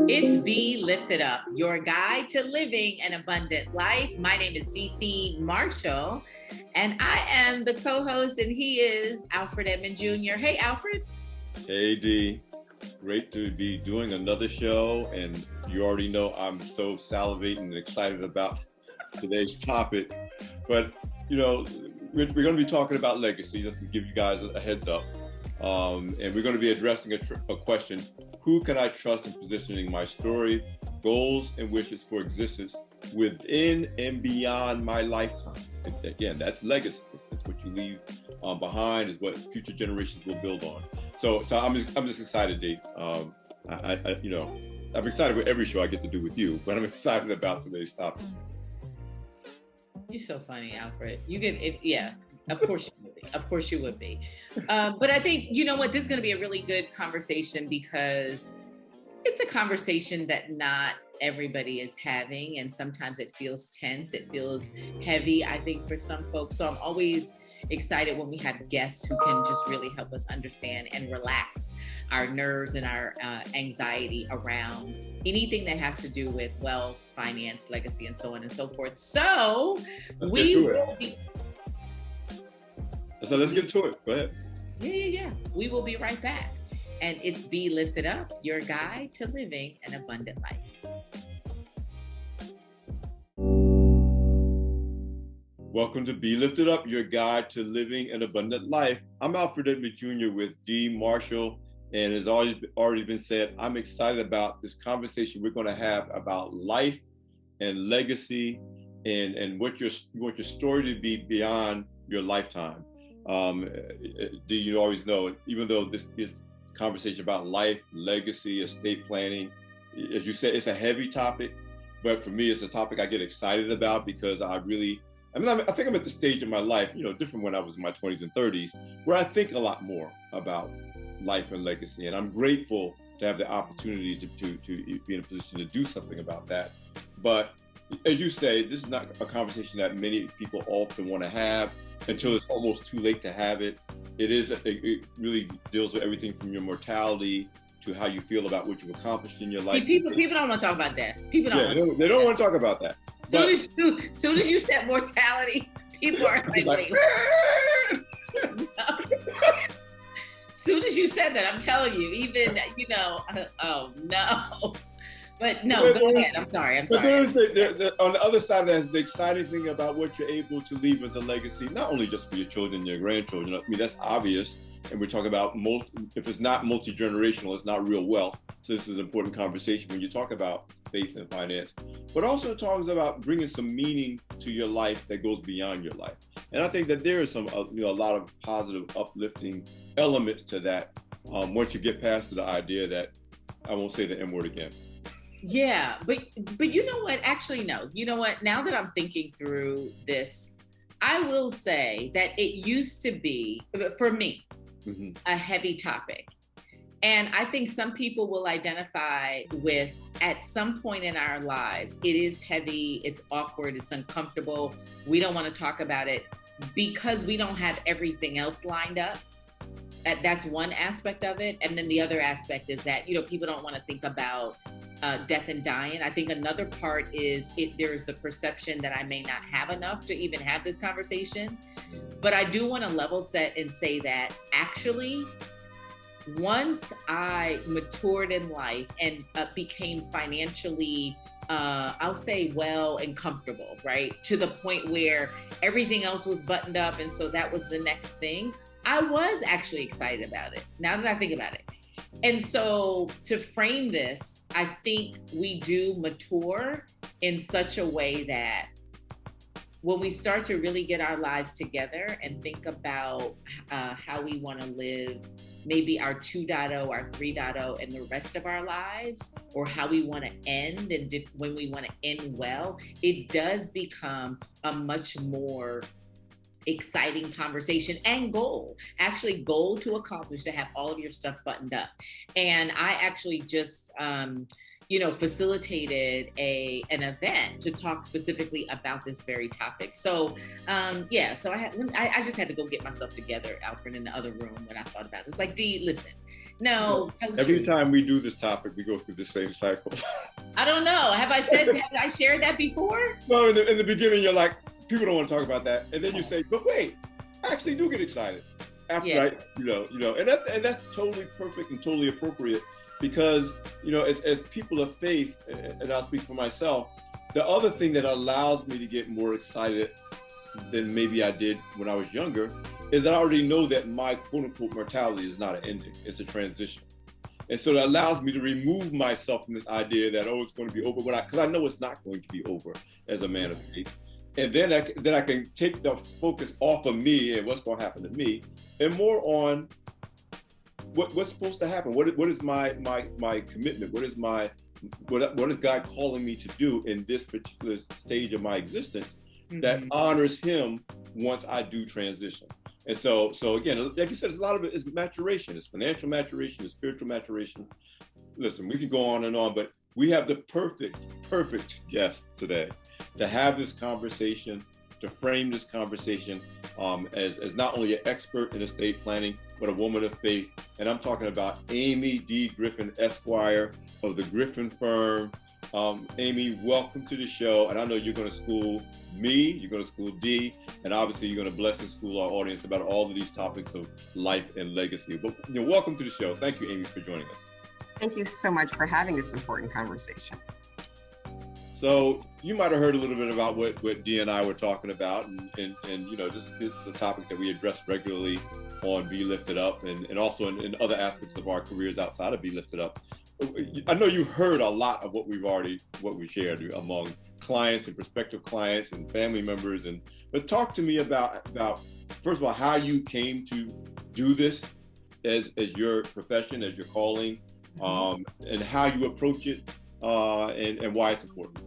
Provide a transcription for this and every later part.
It's Be Lifted Up, your guide to living an abundant life. My name is DC Marshall, and I am the co-host, and he is Alfred Edmond Jr. Hey, Alfred. Hey, D. Great to be doing another show, and you already know I'm so salivating and excited about today's topic. But, you know, we're going to be talking about legacy, just to give you guys a heads up. And we're going to be addressing a question: who can I trust in positioning my story, goals, and wishes for existence within and beyond my lifetime? And again, that's legacy. That's what you leave behind, is what future generations will build on. So I'm just excited, Dave. I'm excited with every show I get to do with you, but I'm excited about today's topic. You're so funny, Alfred. You get it, yeah. Of course you would be. Of course you would be. But I think, you know what, this is going to be a really good conversation because it's a conversation that not everybody is having. And sometimes it feels tense. It feels heavy, I think, for some folks. So I'm always excited when we have guests who can just really help us understand and relax our nerves and our anxiety around anything that has to do with wealth, finance, legacy, and so on and so forth. So let's get to it. Go ahead. Yeah. We will be right back. And it's Be Lifted Up, your guide to living an abundant life. Welcome to Be Lifted Up, your guide to living an abundant life. I'm Alfred Edmond Jr. with D. Marshall. And as already been said, I'm excited about this conversation we're going to have about life and legacy and what your story to be beyond your lifetime. Do you always know, even though this is conversation about life, legacy, estate planning, as you said, it's a heavy topic, but for me, it's a topic I get excited about because I think I'm at the stage in my life, different when I was in my 20s and 30s, where I think a lot more about life and legacy. And I'm grateful to have the opportunity to be in a position to do something about that. But as you say, this is not a conversation that many people often want to have until it's almost too late to have it. It really deals with everything from your mortality to how you feel about what you've accomplished in your life. People don't want to talk about that. They don't want to talk about that. Soon as you said mortality, people are like soon as you said that, I'm telling you, even, oh no. But no, go ahead. I'm sorry. But there's on the other side, there's the exciting thing about what you're able to leave as a legacy, not only just for your children and your grandchildren. I mean, that's obvious. And we're talking about if it's not multi-generational, it's not real wealth. So this is an important conversation when you talk about faith and finance, but also it talks about bringing some meaning to your life that goes beyond your life. And I think that there is a lot of positive, uplifting elements to that once you get past the idea that, I won't say the M word again. Yeah, but you know what? Actually, no. You know what? Now that I'm thinking through this, I will say that it used to be, for me, a heavy topic. And I think some people will identify with, at some point in our lives, it is heavy, it's awkward, it's uncomfortable. We don't want to talk about it because we don't have everything else lined up. That's one aspect of it. And then the other aspect is that, people don't want to think about death and dying. I think another part is there's the perception that I may not have enough to even have this conversation. But I do want to level set and say that actually, once I matured in life and became financially, I'll say well and comfortable, right? To the point where everything else was buttoned up. And so that was the next thing. I was actually excited about it, now that I think about it. And so to frame this, I think we do mature in such a way that when we start to really get our lives together and think about how we want to live, maybe our 2.0, our 3.0, and the rest of our lives, or how we want to end, and when we want to end well, it does become a much more exciting conversation and goal to accomplish, to have all of your stuff buttoned up. And I actually just facilitated an event to talk specifically about this very topic. So I just had to go get myself together, Alfred, in the other room when I thought about this. Like, D, listen, No. Every time we do this topic, we go through the same cycle. I don't know. Have I shared that before? Well, in the beginning, you're like, people don't want to talk about that. And then you say, but wait, I actually do get excited. After and that's totally perfect and totally appropriate because, as people of faith, and I'll speak for myself, the other thing that allows me to get more excited than maybe I did when I was younger is that I already know that my quote unquote mortality is not an ending, it's a transition. And so that allows me to remove myself from this idea that, it's going to be over, because I know it's not going to be over as a man of faith. And then I can take the focus off of me and what's going to happen to me and more on what's supposed to happen. What is my commitment? What is God calling me to do in this particular stage of my existence that honors him once I do transition? And so again, like you said, a lot of it is maturation. It's financial maturation, it's spiritual maturation. Listen, we can go on and on, but we have the perfect guest today to have this conversation, to frame this conversation as not only an expert in estate planning, but a woman of faith. And I'm talking about Aimee D. Griffin Esq of the Griffin Firm. Aimee, welcome to the show. And I know you're going to school me, you're going to school Dee, and obviously you're going to bless and school our audience about all of these topics of life and legacy. But welcome to the show. Thank you, Aimee, for joining us. Thank you so much for having this important conversation. So you might have heard a little bit about what Dee and I were talking about, and this is a topic that we address regularly on Be Lifted Up, and also in other aspects of our careers outside of Be Lifted Up. I know you've heard a lot of what we shared among clients and prospective clients and family members, but talk to me about first of all how you came to do this as your profession, as your calling, and how you approach it, and why it's important.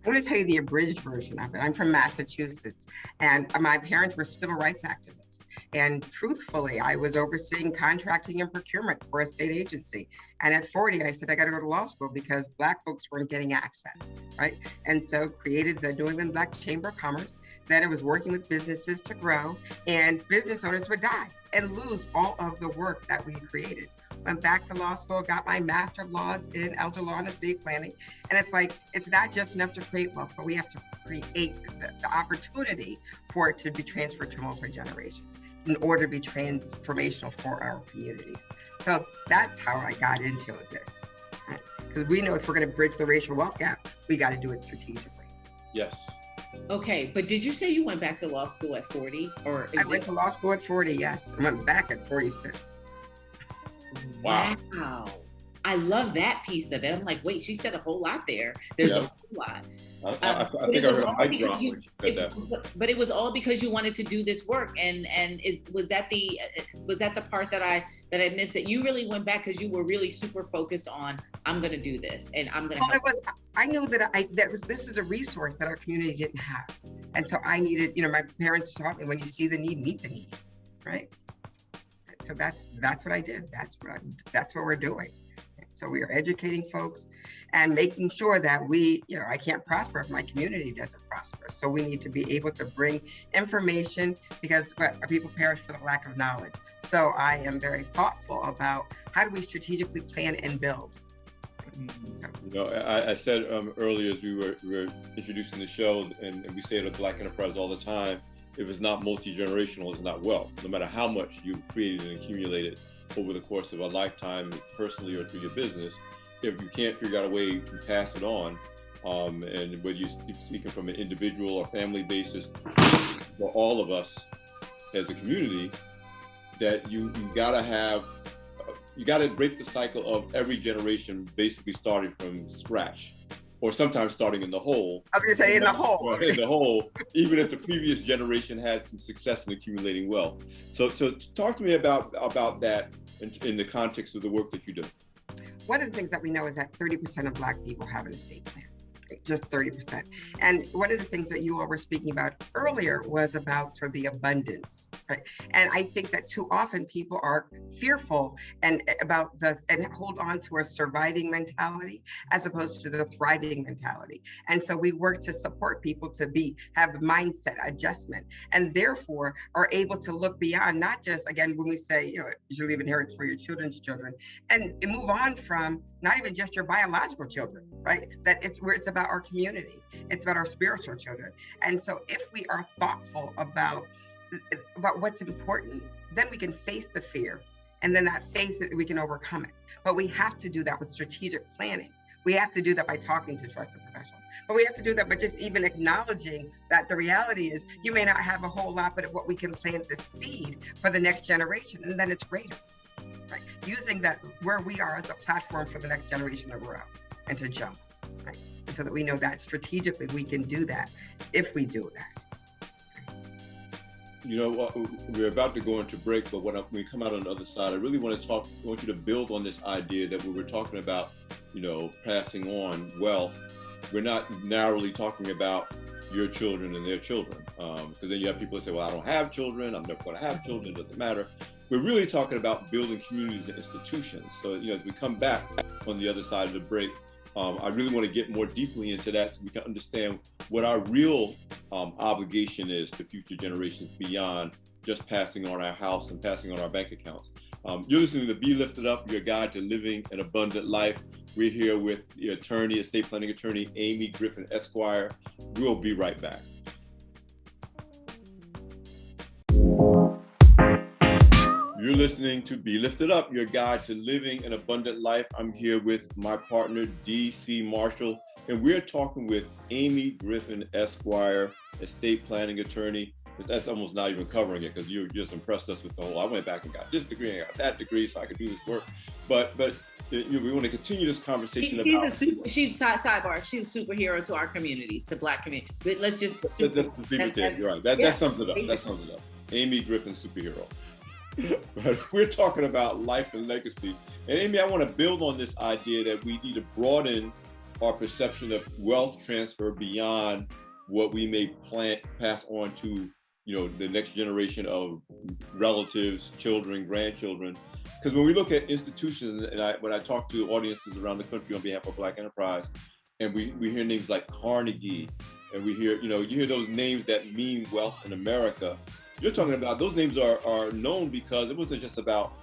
I'm going to tell you the abridged version of it. I'm from Massachusetts, and my parents were civil rights activists. And truthfully, I was overseeing contracting and procurement for a state agency. And at 40, I said, I got to go to law school because Black folks weren't getting access, right? And so created the New England Black Chamber of Commerce. Then I was working with businesses to grow, and business owners would die and lose all of the work that we created. Went back to law school, got my Master of Laws in Elder Law and Estate Planning. And it's like, it's not just enough to create wealth, but we have to create the opportunity for it to be transferred to multiple generations in order to be transformational for our communities. So that's how I got into this. Because we know if we're going to bridge the racial wealth gap, we got to do it strategically. Yes. Okay, but did you say you went back to law school at 40? I went to law school at 40, yes. I went back at 46. Wow. I love that piece of it. I'm like, wait, she said a whole lot there. There's a whole lot. I think I heard a mic drop when she said that. But it was all because you wanted to do this work, and was that the part that I missed, that you really went back because you were really super focused on, I'm going to do this and I'm going to. Well, I knew this is a resource that our community didn't have, and so I needed. My parents taught me, when you see the need, meet the need, right? So that's what I did. That's what we're doing. So we are educating folks and making sure that I can't prosper if my community doesn't prosper. So we need to be able to bring information, because people perish for the lack of knowledge. So I am very thoughtful about how do we strategically plan and build. So. I said earlier as we were introducing the show, and we say it at Black Enterprise all the time, if it's not multi-generational, it's not wealth. No matter how much you've created and accumulated over the course of a lifetime, personally or through your business, if you can't figure out a way to pass it on, and whether you're speaking from an individual or family basis, for all of us as a community, that you gotta break the cycle of every generation basically starting from scratch, or sometimes starting in the hole. I was going to say in the hole. In the hole, even if the previous generation had some success in accumulating wealth. So talk to me about that in the context of the work that you do. One of the things that we know is that 30% of Black people have an estate plan. just 30%. And one of the things that you all were speaking about earlier was about sort of the abundance, right? And I think that too often people are fearful and hold on to a surviving mentality as opposed to the thriving mentality. And so we work to support people to have mindset adjustment, and therefore are able to look beyond, not just, again, when we say, you leave inheritance for your children's children, and move on from not even just your biological children, right? That it's about our community. It's about our spiritual children. And so if we are thoughtful about what's important, then we can face the fear. And then that faith, we can overcome it. But we have to do that with strategic planning. We have to do that by talking to trusted professionals. But we have to do that by just even acknowledging that the reality is you may not have a whole lot, but what we can plant the seed for the next generation, and then it's greater. Right? Using that where we are as a platform for the next generation to grow and to jump, right? And so that we know that strategically we can do that if we do that. We're about to go into break, but when we come out on the other side, I really want you to build on this idea that when we're talking about, passing on wealth, we're not narrowly talking about your children and their children. Because then you have people that say, well, I don't have children, I'm never going to have children, it doesn't matter. We're really talking about building communities and institutions. So, as we come back on the other side of the break, I really want to get more deeply into that so we can understand what our real obligation is to future generations beyond just passing on our house and passing on our bank accounts. You're listening to Be Lifted Up, your guide to living an abundant life. We're here with the attorney, estate planning attorney, Aimee Griffin Esq. We'll be right back. You're listening to Be Lifted Up, your guide to living an abundant life. I'm here with my partner, D.C. Marshall, and we're talking with Aimee Griffin Esq., estate planning attorney. That's almost not even covering it because you just impressed us with the whole, I went back and got this degree and got that degree so I could do this work. But we want to continue this conversation she's sidebar. She's a superhero to our communities, to Black community. But let's just leave it there. You're right. That sums it up. That sums it up. Aimee Griffin, superhero. But we're talking about life and legacy. And Aimee, I want to build on this idea that we need to broaden our perception of wealth transfer beyond what we may pass on to, the next generation of relatives, children, grandchildren. Because when we look at institutions, and when I talk to audiences around the country on behalf of Black Enterprise, and we hear names like Carnegie, and we hear, you hear those names that mean wealth in America. You're talking about those names are known because it wasn't just about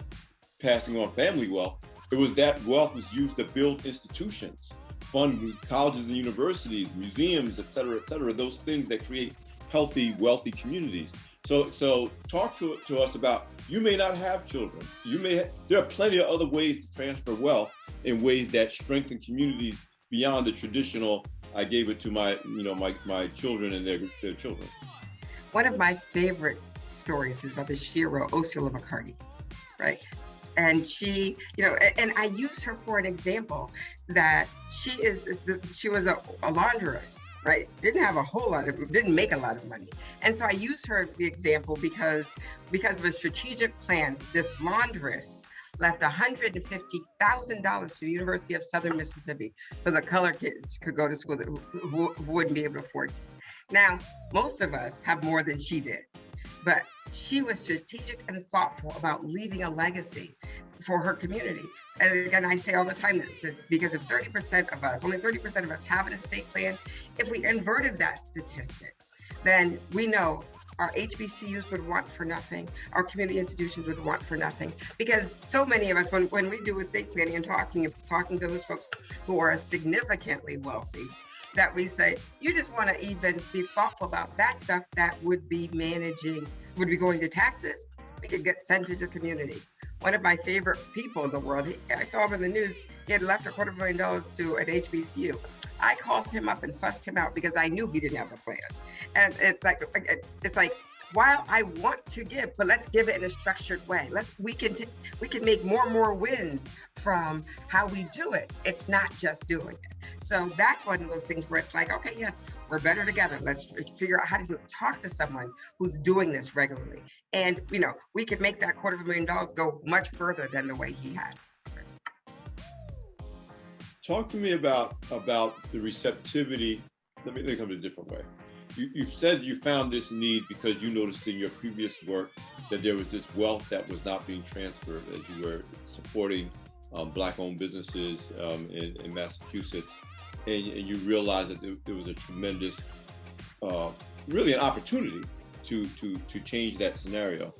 passing on family wealth. It was that wealth was used to build institutions, fund colleges and universities, museums, et cetera, those things that create healthy, wealthy communities. So talk to us about, you may not have children. There are plenty of other ways to transfer wealth in ways that strengthen communities beyond the traditional, I gave it to my children and their children. One of my favorite stories is about the shero, Ursula McCarty, right? And she, and I use her for an example that she was a laundress, right? Didn't make a lot of money. And so I use her the example because of a strategic plan, this laundress left $150,000 to the University of Southern Mississippi so the colored kids could go to school who wouldn't be able to afford to. Now, most of us have more than she did, but she was strategic and thoughtful about leaving a legacy for her community. And again, I say all the time this because if only 30% of us have an estate plan, if we inverted that statistic, then we know our HBCUs would want for nothing, our community institutions would want for nothing, because so many of us, when we do estate planning and talking to those folks who are significantly wealthy, that we say, you just want to even be thoughtful about that stuff that would be going to taxes. We could get sent to the community. One of my favorite people in the world, I saw him in the news, he had left $250,000 to an HBCU. I called him up and fussed him out because I knew he didn't have a plan. And it's like, while I want to give, but let's give it in a structured way. We can make more wins from how we do it. It's not just doing it. So that's one of those things where it's like, okay, yes, we're better together. Let's figure out how to do it. Talk to someone who's doing this regularly. And, we could make that $250,000 go much further than the way he had. Talk to me about the receptivity. Let me come to a different way. You've said you found this need because you noticed in your previous work that there was this wealth that was not being transferred as you were supporting Black-owned businesses in Massachusetts, and you realized that there was a tremendous, really an opportunity to change that scenario.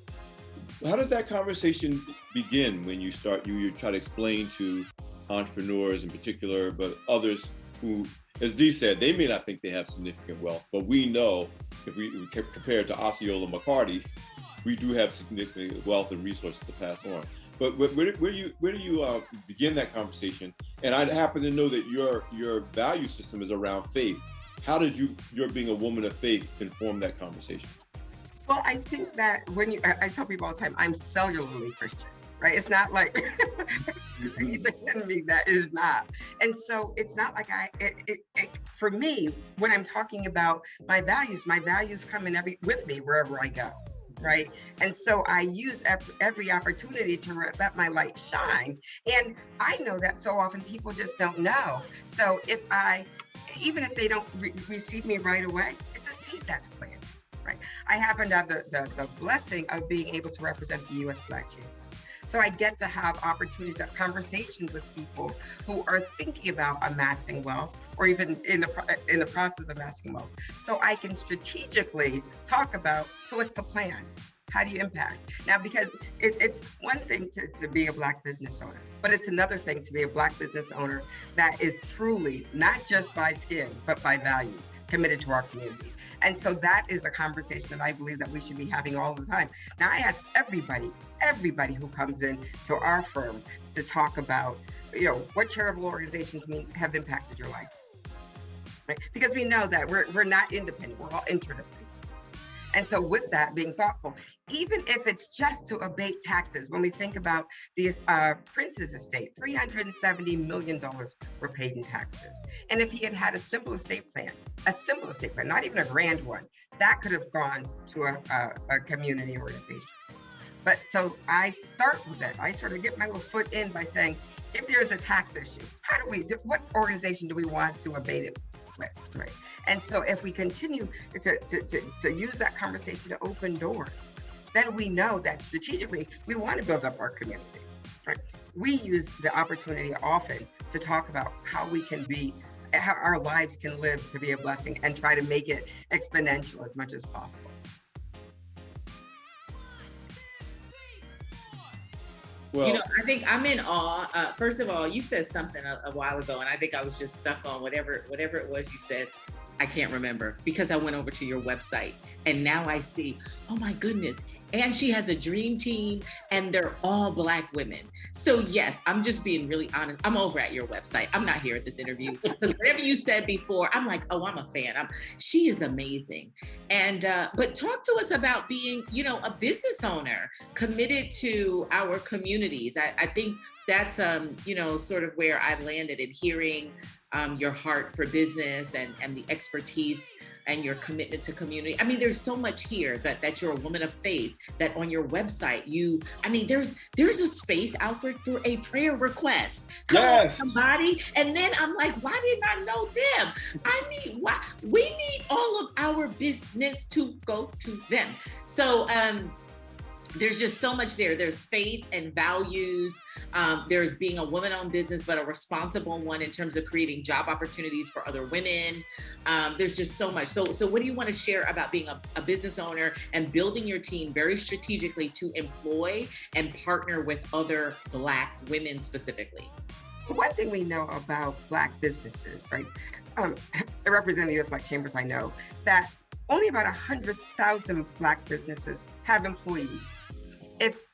How does that conversation begin when you try to explain to entrepreneurs in particular, but others who, as Dee said, they may not think they have significant wealth, but we know if we compare it to Osceola McCarty, we do have significant wealth and resources to pass on. But where do you begin that conversation? And I happen to know that your value system is around faith. How did your being a woman of faith inform that conversation? Well, I think that I tell people all the time, I'm cellularly Christian, right? It's not like anything in me that is not. And so it's not like for me, when I'm talking about my values come in with me wherever I go, right? And so I use every opportunity to let my light shine. And I know that so often people just don't know. So even if they don't receive me right away, it's a seed that's planted. Right. I happen to have the blessing of being able to represent the U.S. Black Chambers. So I get to have opportunities to have conversations with people who are thinking about amassing wealth or even in the process of amassing wealth. So I can strategically talk about, so what's the plan? How do you impact? Now, because it's one thing to be a Black business owner, but it's another thing to be a Black business owner that is truly not just by skin, but by values, committed to our community. And so that is a conversation that I believe that we should be having all the time. Now, I ask everybody who comes in to our firm to talk about, what charitable organizations have impacted your life, right? Because we know that we're not independent, we're all interdependent. And so with that, being thoughtful, even if it's just to abate taxes, when we think about the Prince's estate, $370 million were paid in taxes. And if he had had a simple estate plan, not even a grand one, that could have gone to a community organization. But so I start with it. I sort of get my little foot in by saying, if there's a tax issue, what organization do we want to abate it with, right? And so if we continue to use that conversation to open doors, then we know that strategically we want to build up our community, right? We use the opportunity often to talk about how our lives can live to be a blessing and try to make it exponential as much as possible. Well, I think I'm in awe. First of all, you said something a while ago, and I think I was just stuck on whatever it was you said. I can't remember because I went over to your website and now I see, oh my goodness. And she has a dream team and they're all Black women. So yes, I'm just being really honest. I'm over at your website. I'm not here at this interview because whatever you said before, I'm like, oh, I'm a fan. She is amazing. And, but talk to us about being, a business owner committed to our communities. I think that's, sort of where I landed in hearing your heart for business and the expertise and your commitment to community. I mean, there's so much here that you're a woman of faith, that on your website, there's a space out for a prayer request. Come on, somebody. And then I'm like, why didn't I know them? We need all of our business to go to them. So, there's just so much there. There's faith and values. There's being a woman-owned business, but a responsible one in terms of creating job opportunities for other women. There's just so much. So what do you want to share about being a business owner and building your team very strategically to employ and partner with other Black women specifically? One thing we know about Black businesses, right? I represent the U.S. Black Chambers. I know that only about 100,000 Black businesses have employees.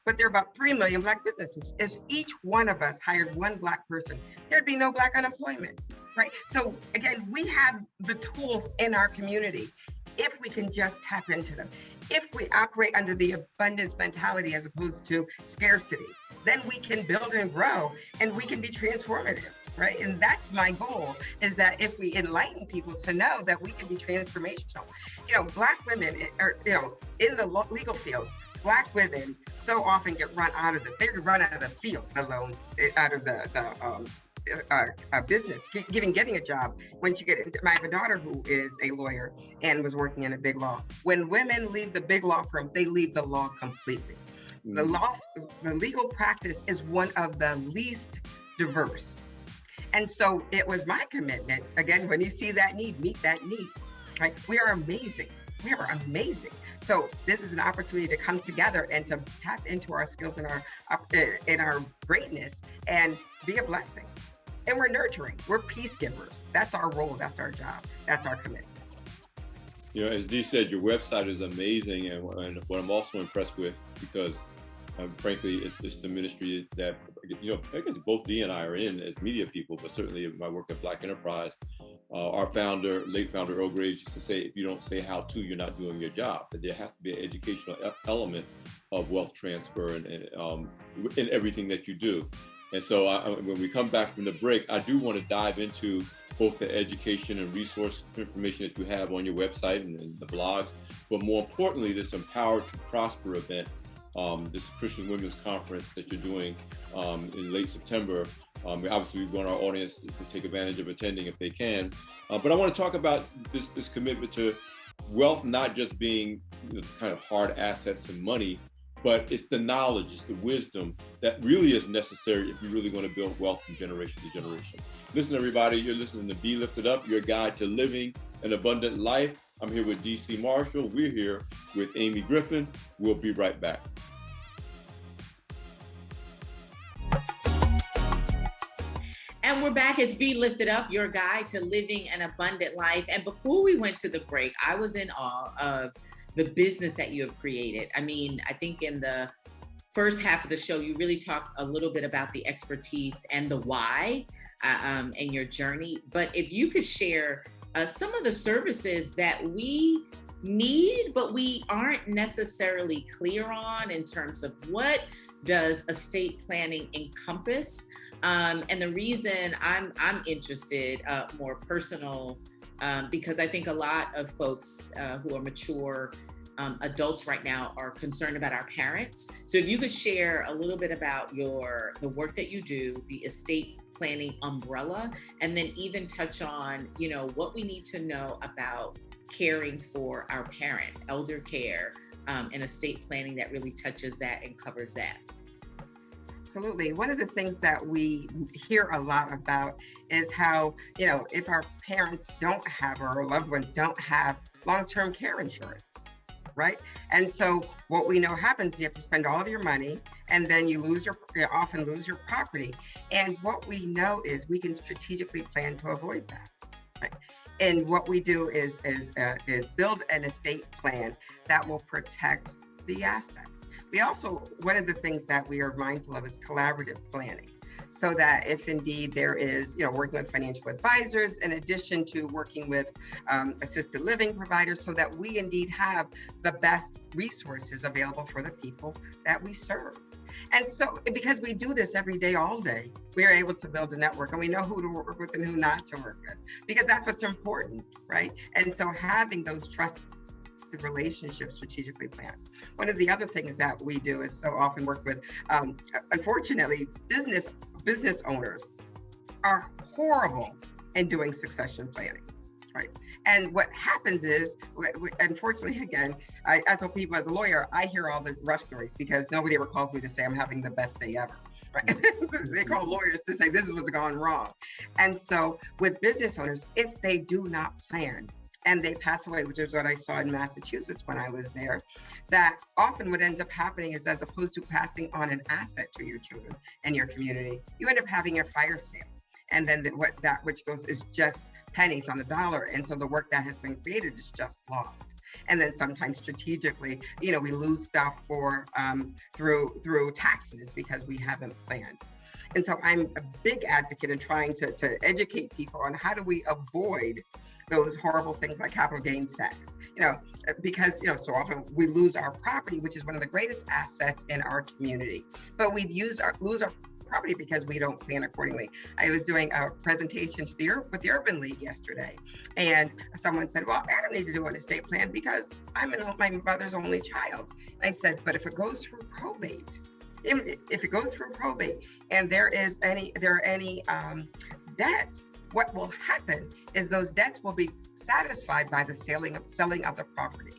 But there are about 3 million Black businesses. If each one of us hired one Black person, there'd be no Black unemployment, right? So again, we have the tools in our community if we can just tap into them. If we operate under the abundance mentality as opposed to scarcity, then we can build and grow and we can be transformative. Right. And that's my goal, is that if we enlighten people to know that we can be transformational. Black women are, in the legal field, Black women so often get run out of the field, alone out of business, getting a job. Once you get into, I have a daughter who is a lawyer and was working in a big law. When women leave the big law firm, they leave the law completely. The legal practice is one of the least diverse. And so it was my commitment, again, when you see that need, meet that need, right? We are amazing. We are amazing. So this is an opportunity to come together and to tap into our skills and our greatness and be a blessing. And we're nurturing. We're peace givers. That's our role. That's our job. That's our commitment. You know, as Dee said, your website is amazing, and what I'm also impressed with, because frankly, it's the ministry that, you know, I guess both Dee and I are in as media people, but certainly my work at Black Enterprise. Our founder, late founder Earl Graves, used to say, if you don't say how to, you're not doing your job. That there has to be an educational element of wealth transfer and in everything that you do. And so when we come back from the break, I do want to dive into both the education and resource information that you have on your website and the blogs, but more importantly, this Empowered to Prosper event, this Christian Women's Conference that you're doing in late September. Obviously, we want our audience to take advantage of attending if they can. But I want to talk about this commitment to wealth, not just being kind of hard assets and money, but it's the knowledge, it's the wisdom that really is necessary if you really want to build wealth from generation to generation. Listen, everybody, you're listening to Be Lifted Up, your guide to living an abundant life. I'm here with D.C. Marshall. We're here with Aimee Griffin. We'll be right back. And we're back. It's Be Lifted Up, your guide to living an abundant life. And before we went to the break, I was in awe of the business that you have created. I mean, I think in the first half of the show, you really talked a little bit about the expertise and the why and your journey. But if you could share some of the services that we need, but we aren't necessarily clear on in terms of what does estate planning encompass. And the reason I'm interested, more personal, because I think a lot of folks who are mature adults right now are concerned about our parents. So if you could share a little bit about the work that you do, the estate planning umbrella, and then even touch on, what we need to know about caring for our parents, elder care, and estate planning that really touches that and covers that. Absolutely. One of the things that we hear a lot about is how, if our parents don't have, or our loved ones don't have long-term care insurance, right? And so what we know happens, you have to spend all of your money, and then you often lose your property. And what we know is we can strategically plan to avoid that, right? And what we do is build an estate plan that will protect the assets. We also, one of the things that we are mindful of is collaborative planning. So that if indeed there is, working with financial advisors, in addition to working with assisted living providers, so that we indeed have the best resources available for the people that we serve. And so, because we do this every day, all day, we are able to build a network, and we know who to work with and who not to work with, because that's what's important, right? And so having those trusted relationships strategically planned. One of the other things that we do is so often work with, unfortunately, business owners are horrible in doing succession planning, right? And what happens is, unfortunately, again, I tell people as a lawyer, I hear all the rough stories because nobody ever calls me to say I'm having the best day ever. Right? They call lawyers to say this is what's gone wrong. And so with business owners, if they do not plan, and they pass away, which is what I saw in Massachusetts when I was there, that often what ends up happening is, as opposed to passing on an asset to your children and your community, you end up having a fire sale. And then that which goes is just pennies on the dollar. And so the work that has been created is just lost. And then sometimes strategically, we lose stuff through taxes because we haven't planned. And so I'm a big advocate in trying to educate people on how do we avoid those horrible things like capital gains tax, because, so often we lose our property, which is one of the greatest assets in our community, but we lose our property because we don't plan accordingly. I was doing a presentation with the Urban League yesterday, and someone said, well, I don't need to do an estate plan because I'm my mother's only child. And I said, but if it goes through probate, if it goes through probate and there are any debts, what will happen is those debts will be satisfied by the selling of the property.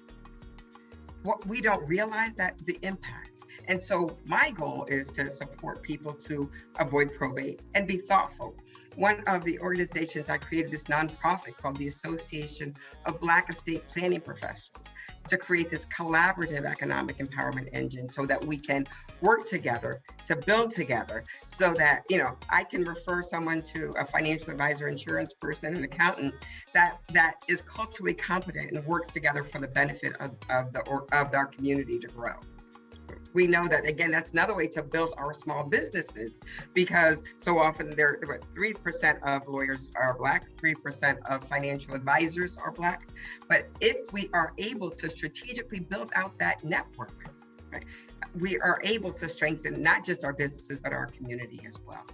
What we don't realize that the impact. And so my goal is to support people to avoid probate and be thoughtful. One of the organizations I created, this nonprofit called the Association of Black Estate Planning Professionals, to create this collaborative economic empowerment engine so that we can work together to build together, so that, I can refer someone to a financial advisor, insurance person, an accountant that is culturally competent and works together for the benefit of our community to grow. We know that, again, that's another way to build our small businesses, because so often 3% of lawyers are Black, 3% of financial advisors are Black. But if we are able to strategically build out that network, right, we are able to strengthen not just our businesses, but our community as well.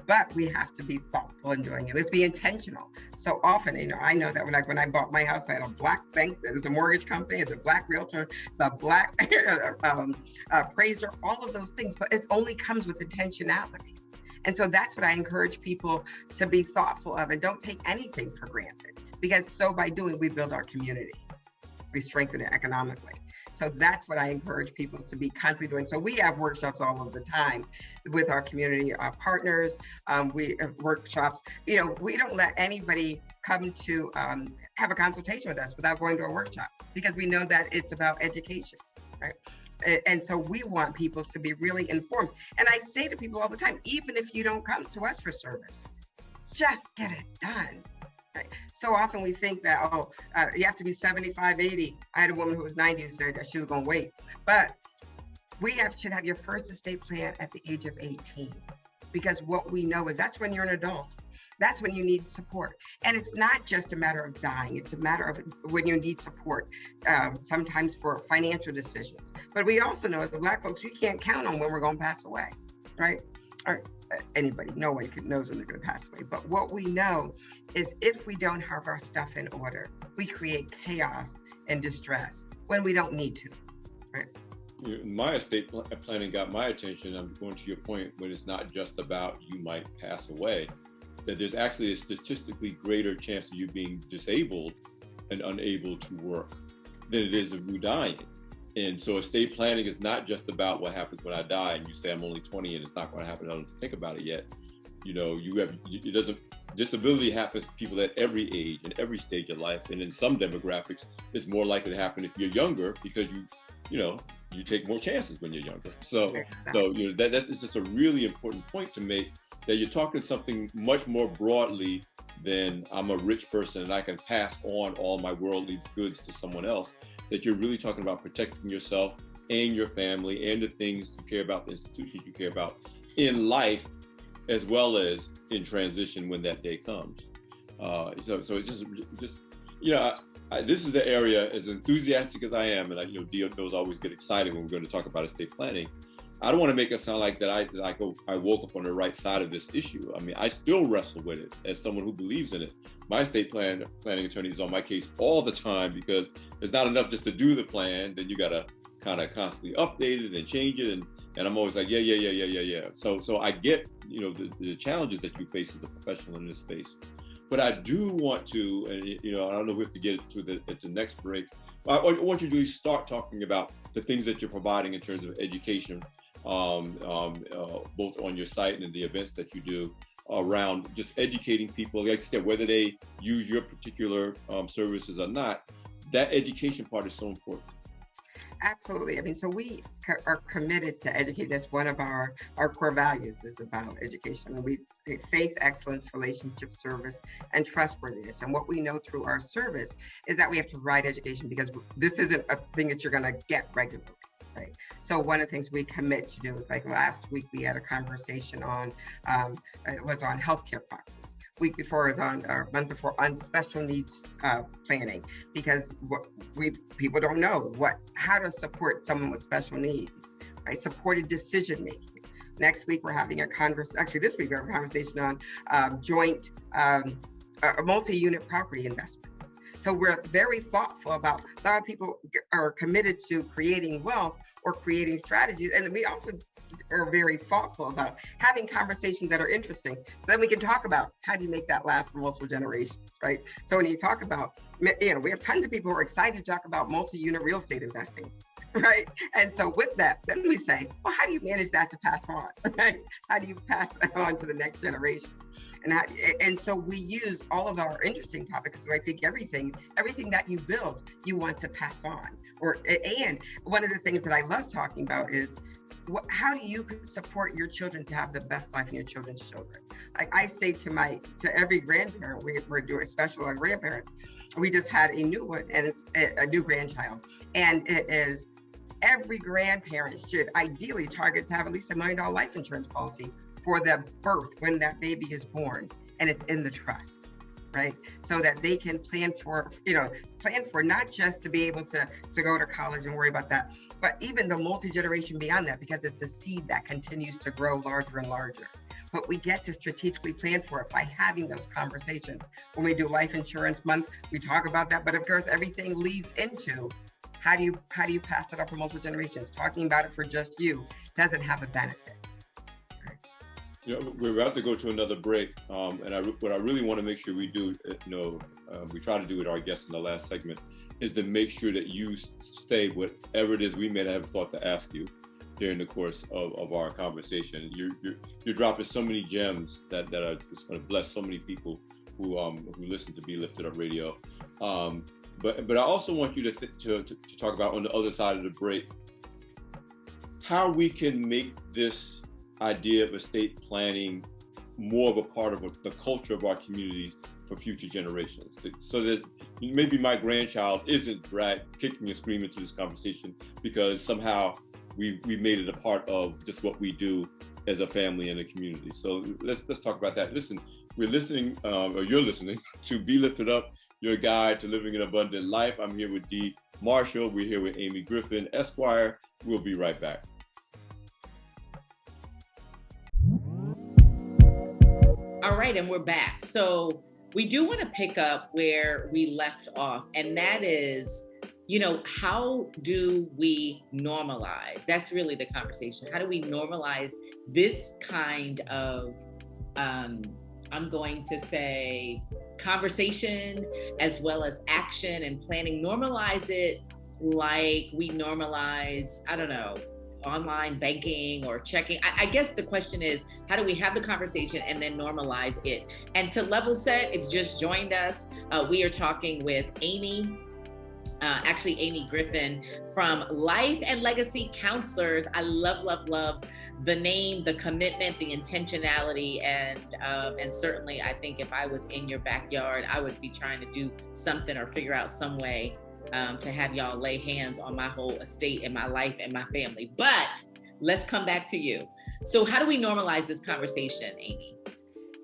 But we have to be thoughtful in doing it. We have to be intentional. So often, I know that when I bought my house, I had a Black bank that was a mortgage company, the Black realtor, the Black appraiser, all of those things. But it only comes with intentionality. And so that's what I encourage people to be thoughtful of, and don't take anything for granted, because so by doing, we build our community. We strengthen it economically. So that's what I encourage people to be constantly doing. So we have workshops all of the time with our community partners. We have workshops. We don't let anybody come to have a consultation with us without going to a workshop, because we know that it's about education, right? And so we want people to be really informed. And I say to people all the time, even if you don't come to us for service, just get it done. Right. So often we think that, you have to be 75, 80. I had a woman who was 90 who said that she was going to wait. But should have your first estate plan at the age of 18. Because what we know is that's when you're an adult. That's when you need support. And it's not just a matter of dying. It's a matter of when you need support, sometimes for financial decisions. But we also know, as the Black folks, you can't count on when we're going to pass away, right? Or anybody, no one knows when they're going to pass away. But what we know is if we don't have our stuff in order, we create chaos and distress when we don't need to, right? My estate planning got my attention. I'm going to your point, when it's not just about you might pass away, that there's actually a statistically greater chance of you being disabled and unable to work than it is of you dying. And so estate planning is not just about what happens when I die and you say I'm only 20 and it's not going to happen, I don't think about it yet. Disability happens to people at every age and every stage of life. And in some demographics, it's more likely to happen if you're younger, because you take more chances when you're younger. So that's just a really important point to make, that you're talking something much more broadly than I'm a rich person and I can pass on all my worldly goods to someone else. That you're really talking about protecting yourself and your family and the things you care about, the institutions you care about in life, as well as in transition when that day comes. So it's just this is the area, as enthusiastic as I am, and DOs always get excited when we're going to talk about estate planning. I don't want to make it sound like I woke up on the right side of this issue. I mean, I still wrestle with it as someone who believes in it. My estate planning attorney is on my case all the time, because it's not enough just to do the plan. Then you got to kind of constantly update it and change it. And I'm always like, yeah. So I get, the challenges that you face as a professional in this space. But I do want to, and I don't know if we have to get to the next break. I want you to start talking about the things that you're providing in terms of education, both on your site and the events that you do around just educating people, like I said, whether they use your particular services or not. That education part is so important. Absolutely. I mean, so we are committed to educate. That's one of our core values, is about education. And we say faith, excellence, relationship, service, and trustworthiness. And what we know through our service is that we have to provide education, because this isn't a thing that you're going to get regularly. Right. So one of the things we commit to do is, like last week, we had a conversation on, it was on healthcare proxies. Week before is month before on special needs planning, because people don't know how to support someone with special needs, right? Supported decision making. Next week, we're having a conversation. Actually, this week we have a conversation on joint multi-unit property investments. So we're very thoughtful about, a lot of people are committed to creating wealth or creating strategies. And we also are very thoughtful about having conversations that are interesting. So then we can talk about how do you make that last for multiple generations, right? So when you talk about, we have tons of people who are excited to talk about multi-unit real estate investing, right? And so with that, then we say, well, how do you manage that to pass on, right? How do you pass that on to the next generation? And so we use all of our interesting topics. So I think everything that you build, you want to pass on. And one of the things that I love talking about is how do you support your children to have the best life in your children's children? Like I say to every grandparent, we're doing a special on grandparents. We just had a new one, and it's a new grandchild, and it is every grandparent should ideally target to have at least $1 million life insurance policy for the birth when that baby is born, and it's in the trust, right? So that they can plan for not just to be able to go to college and worry about that, but even the multi-generation beyond that, because it's a seed that continues to grow larger and larger. But we get to strategically plan for it by having those conversations. When we do Life Insurance Month, we talk about that, but of course everything leads into how do you pass it up for multiple generations? Talking about it for just you doesn't have a benefit. We're about to go to another break, and what I really want to make sure we do, we try to do with our guests in the last segment, is to make sure that you say whatever it is we may have thought to ask you during the course of our conversation. You're dropping so many gems that are just going to bless so many people who listen to Be Lifted Up Radio. But I also want you to talk about, on the other side of the break, how we can make this idea of estate planning more of a part of the culture of our communities for future generations. So that maybe my grandchild isn't kicking and screaming to this conversation because somehow we made it a part of just what we do as a family and a community. So let's talk about that. Listen, you're listening to Be Lifted Up, your guide to living an abundant life. I'm here with Dee Marshall. We're here with Aimee Griffin Esq. We'll be right back. All right, and we're back. So we do want to pick up where we left off, and that is, how do we normalize? That's really the conversation. How do we normalize this kind of, I'm going to say, conversation as well as action and planning? Normalize it like we normalize, online banking or checking. I guess the question is, how do we have the conversation and then normalize it? And to level set, if you just joined us, we are talking with Aimee Griffin from Life and Legacy Counselors. I love the name, the commitment, the intentionality, and certainly I think if I was in your backyard, I would be trying to do something or figure out some way to have y'all lay hands on my whole estate and my life and my family. But let's come back to you. So how do we normalize this conversation, Aimee?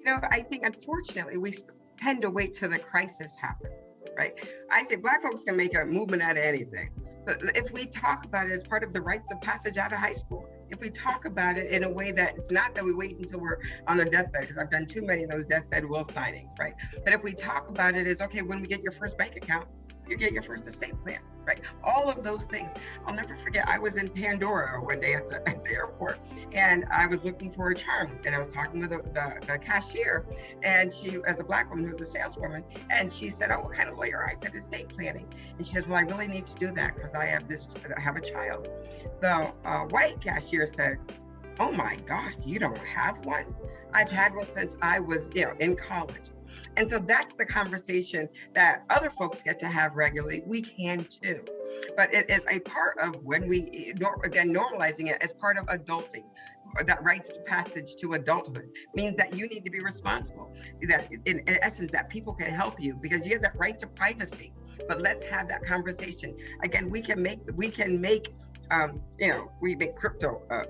I think unfortunately we tend to wait till the crisis happens, right? I say Black folks can make a movement out of anything. But if we talk about it as part of the rites of passage out of high school, if we talk about it in a way that it's not that we wait until we're on their deathbed, because I've done too many of those deathbed will signings, right? But if we talk about it as, okay, when we get your first bank account, you get your first estate plan, right? All of those things. I'll never forget, I was in Pandora one day at the airport, and I was looking for a charm, and I was talking with the cashier, and she, as a Black woman who was a saleswoman, and she said, "Oh, what kind of lawyer?" I said, "Estate planning." And she says, "Well, I really need to do that because I have a child." The white cashier said, "Oh my gosh, you don't have one?" I've had one since I was, in college. And so that's the conversation that other folks get to have regularly. We can too. But it is a part of when we, again, normalizing it as part of adulting. That rites to passage to adulthood means that you need to be responsible. That in essence, that people can help you because you have that right to privacy. But let's have that conversation. Again, we make crypto a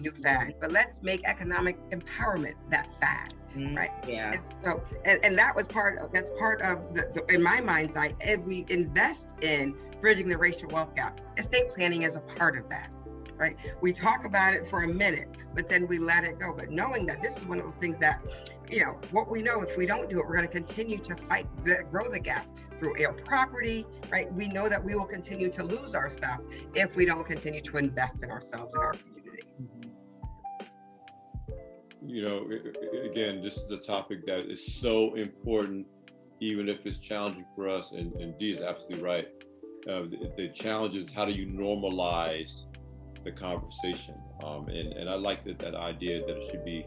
new fad, but let's make economic empowerment that fad. Right. Yeah. And so, and that's part of the in my mind's eye, if we invest in bridging the racial wealth gap, estate planning is a part of that. Right. We talk about it for a minute, but then we let it go. But knowing that this is one of the things that, what we know, if we don't do it, we're going to continue to grow the gap through air property, right? We know that we will continue to lose our stuff if we don't continue to invest in ourselves and our community. Again, this is a topic that is so important, even if it's challenging for us. And Dee is absolutely right. The challenge is, how do you normalize the conversation? And I like that idea that it should be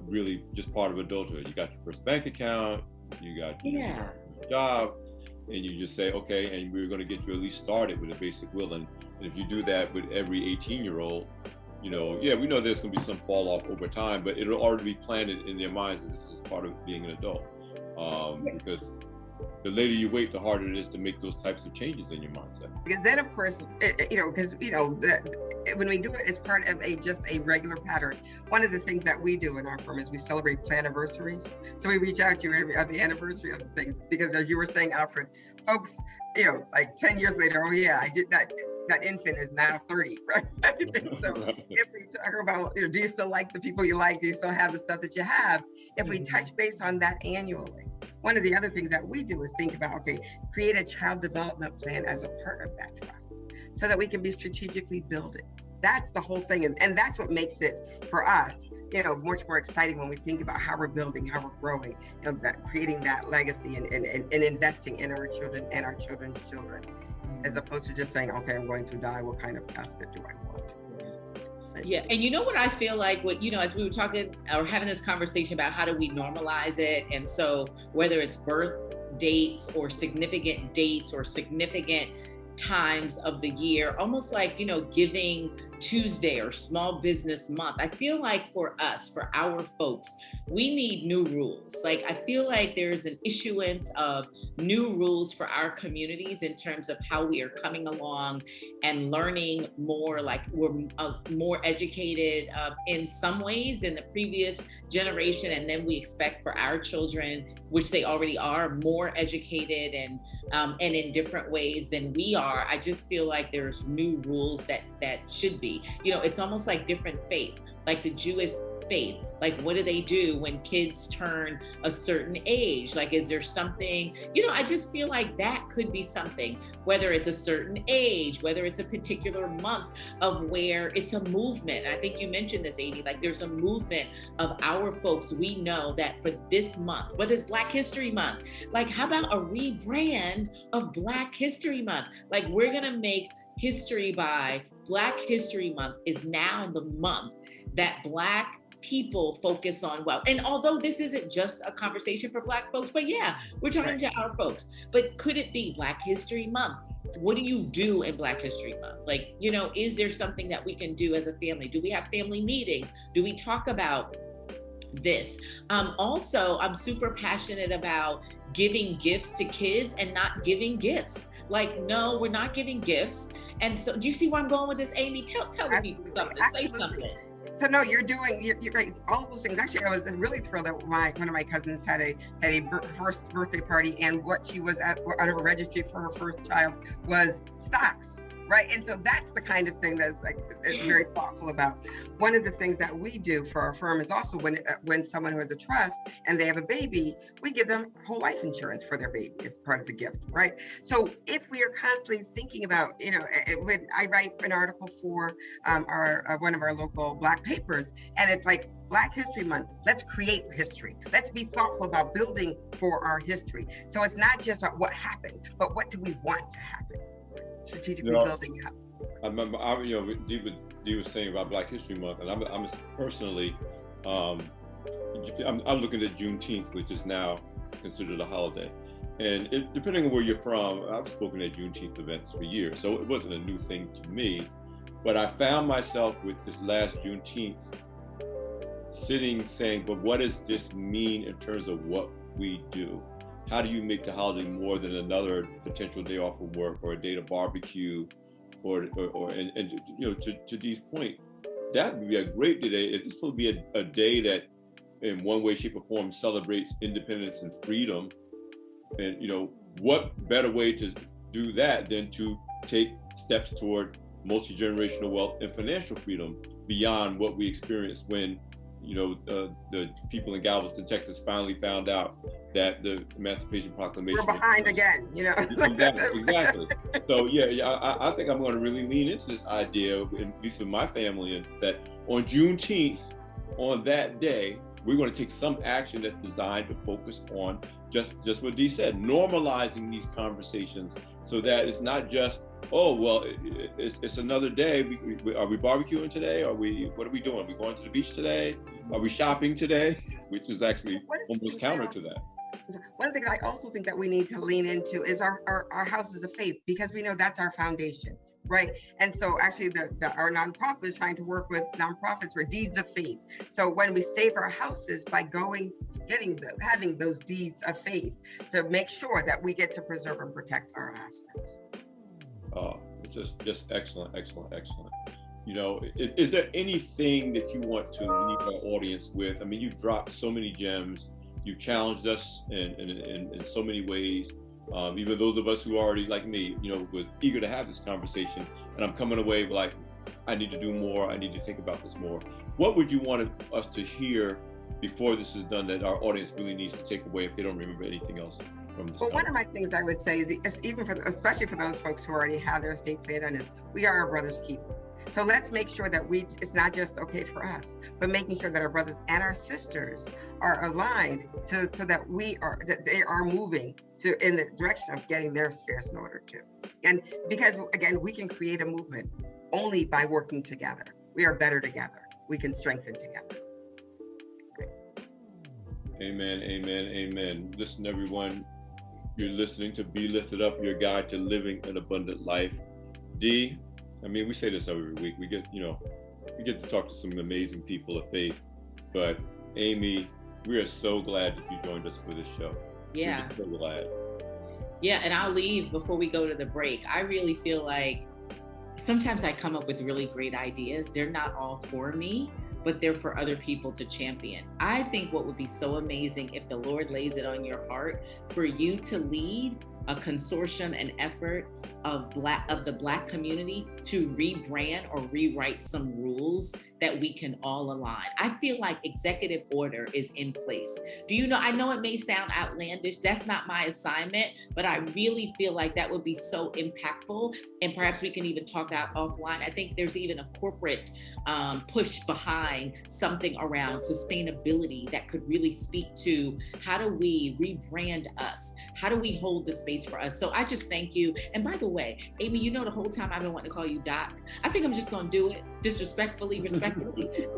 really just part of adulthood. You got your first bank account, you got your job, and you just say, okay, and we're going to get you at least started with a basic will. And if you do that with every 18-year-old, we know there's going to be some fall off over time, but it'll already be planted in their minds that this is part of being an adult. Because the later you wait, the harder it is to make those types of changes in your mindset. Because then, of course, when we do it as part of just a regular pattern, one of the things that we do in our firm is we celebrate planiversaries. So we reach out to you at the anniversary of things, because as you were saying, Alfred, folks, like 10 years later, oh yeah, I did that. That infant is now 30, right? So if we talk about, do you still like the people you like? Do you still have the stuff that you have? If we touch base on that annually, one of the other things that we do is think about, create a child development plan as a part of that trust, so that we can be strategically building. That's the whole thing. And that's what makes it, for us, much more exciting when we think about how we're building, how we're growing, that creating that legacy and investing in our children and our children's children, as opposed to just saying, okay, I'm going to die. What kind of casket do I want? Yeah. And you know what I feel like, as we were talking or having this conversation about how do we normalize it? And so whether it's birth dates or significant times of the year, almost like, Giving Tuesday or Small Business Month. I feel like for us, for our folks, we need new rules. Like, I feel like there's an issuance of new rules for our communities in terms of how we are coming along and learning more. Like, we're more educated in some ways than the previous generation. And then we expect for our children, which they already are, more educated and in different ways than we are. I just feel like there's new rules that should be, it's almost like different faith, like the Jewish faith. Like, what do they do when kids turn a certain age? Like, is there something, I just feel like that could be something, whether it's a certain age, whether it's a particular month of where it's a movement. I think you mentioned this, Aimee, like there's a movement of our folks. We know that for this month, whether it's Black History Month, like how about a rebrand of Black History Month? Like, we're going to make history by Black History Month is now the month that Black people focus on wealth. And although this isn't just a conversation for Black folks, but yeah, we're talking to our folks. But could it be Black History Month? What do you do in Black History Month? Like, is there something that we can do as a family? Do we have family meetings? Do we talk about this? Also, I'm super passionate about giving gifts to kids and not giving gifts. Like, no, we're not giving gifts. And so, do you see where I'm going with this, Aimee? Tell the people something. Say something. So no, you're right. All those things. Actually, I was really thrilled that one of my cousins had a first birthday party, and what she was on her registry for her first child was stocks. Right. And so that's the kind of thing that's very thoughtful about. One of the things that we do for our firm is also when someone who has a trust and they have a baby, we give them whole life insurance for their baby as part of the gift. Right. So if we are constantly thinking about, when I write an article for one of our local Black papers, and it's like Black History Month, let's create history. Let's be thoughtful about building for our history. So it's not just about what happened, but what do we want to happen? Strategically building up. I remember, Dee was saying about Black History Month, and I'm personally, I'm looking at Juneteenth, which is now considered a holiday. And depending on where you're from, I've spoken at Juneteenth events for years, so it wasn't a new thing to me. But I found myself with this last Juneteenth sitting saying, but what does this mean in terms of what we do? How do you make the holiday more than another potential day off from work or a day to barbecue, or to Dee's point, that would be a great day. If this will be a day that in one way, shape, or form celebrates independence and freedom, and what better way to do that than to take steps toward multi-generational wealth and financial freedom beyond what we experienced when the people in Galveston, Texas finally found out that the Emancipation Proclamation. We're behind again, Exactly. So I think I'm going to really lean into this idea, at least with my family, and that on Juneteenth, on that day, we're going to take some action that's designed to focus on just what Dee said, normalizing these conversations so that it's not just, oh, well, it's another day. Are we barbecuing today? What are we doing? Are we going to the beach today? Are we shopping today? Which is actually almost counter to that. One thing I also think that we need to lean into is our houses of faith, because we know that's our foundation, right? And so actually our nonprofit is trying to work with nonprofits for deeds of faith. So when we save our houses by having those deeds of faith to make sure that we get to preserve and protect our assets. Oh, it's just excellent. You know, is there anything that you want to leave our audience with? I mean, you've dropped so many gems. You've challenged us in so many ways. Even those of us who are already, like me, you know, were eager to have this conversation. And I'm coming away like, I need to do more. I need to think about this more. What would you want us to hear before this is done that our audience really needs to take away if they don't remember anything else from this? Well, one of my things I would say is, especially for those folks who already have their estate plan on, is we are our brother's keeper. So let's make sure that it's not just okay for us, but making sure that our brothers and our sisters are aligned so that they are moving in the direction of getting their affairs in order too. And because again, we can create a movement only by working together. We are better together. We can strengthen together. Amen. Listen, everyone, you're listening to Be Lifted Up, your guide to living an abundant life. Dee, I mean, we say this every week. We get to talk to some amazing people of faith. But Aimee, we are so glad that you joined us for this show. Yeah. We're so glad. Yeah, and I'll leave before we go to the break. I really feel like sometimes I come up with really great ideas. They're not all for me, but they're for other people to champion. I think what would be so amazing if the Lord lays it on your heart for you to lead a consortium, an effort of the Black community to rebrand or rewrite some rules that we can all align. I feel like executive order is in place. Do you know, I know it may sound outlandish, that's not my assignment, but I really feel like that would be so impactful, and perhaps we can even talk out offline. I think there's even a corporate push behind something around sustainability that could really speak to how do we rebrand us? How do we hold the space for us? So I just thank you. And by the way, Aimee, you know the whole time I've been wanting to call you Doc. I think I'm just gonna do it disrespectfully, respectfully.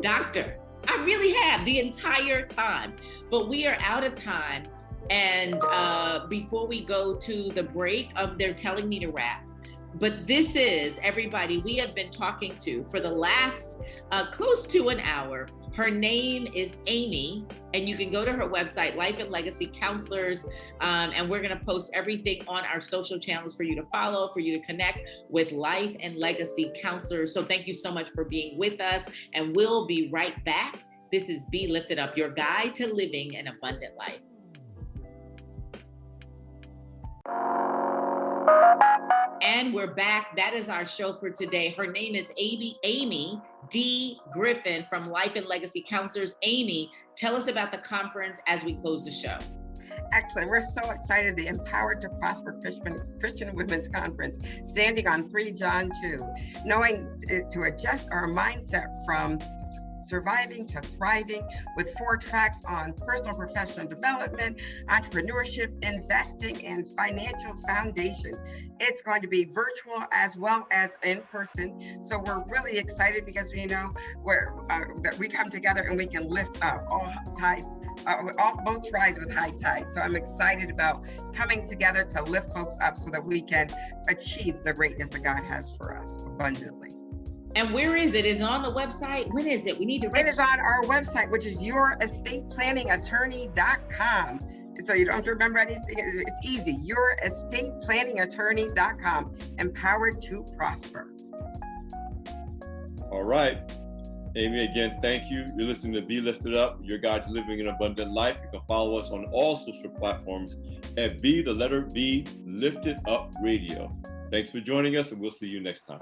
Doctor. I really have the entire time. But we are out of time. And before we go to the break, they're telling me to wrap. But this is, everybody, we have been talking to for the last close to an hour. Her name is Aimee, and you can go to her website, Life and Legacy Counselors, and we're going to post everything on our social channels for you to follow, for you to connect with Life and Legacy Counselors. So thank you so much for being with us, and we'll be right back. This is Be Lifted Up, your guide to living an abundant life. And we're back. That is our show for today. Her name is Aimee D. Griffin from Life and Legacy Counselors. Aimee, tell us about the conference as we close the show. Excellent. We're so excited. The Empowered to Prosper Christian Women's Conference, standing on 3 John 2, knowing to adjust our mindset from surviving to thriving, with 4 tracks on personal professional development, entrepreneurship, investing, and financial foundation. It's going to be virtual as well as in person. So we're really excited because we know that we come together and we can lift up all tides, both rise with high tide. So I'm excited about coming together to lift folks up so that we can achieve the greatness that God has for us abundantly. And where is it? Is it on the website? When is it? We need to register. It is on our website, which is yourestateplanningattorney.com. So you don't have to remember anything. It's easy. Yourestateplanningattorney.com. Empowered to prosper. All right. Aimee, again, thank you. You're listening to Be Lifted Up, your guide to living an abundant life. You can follow us on all social platforms at B Lifted Up Radio. Thanks for joining us, and we'll see you next time.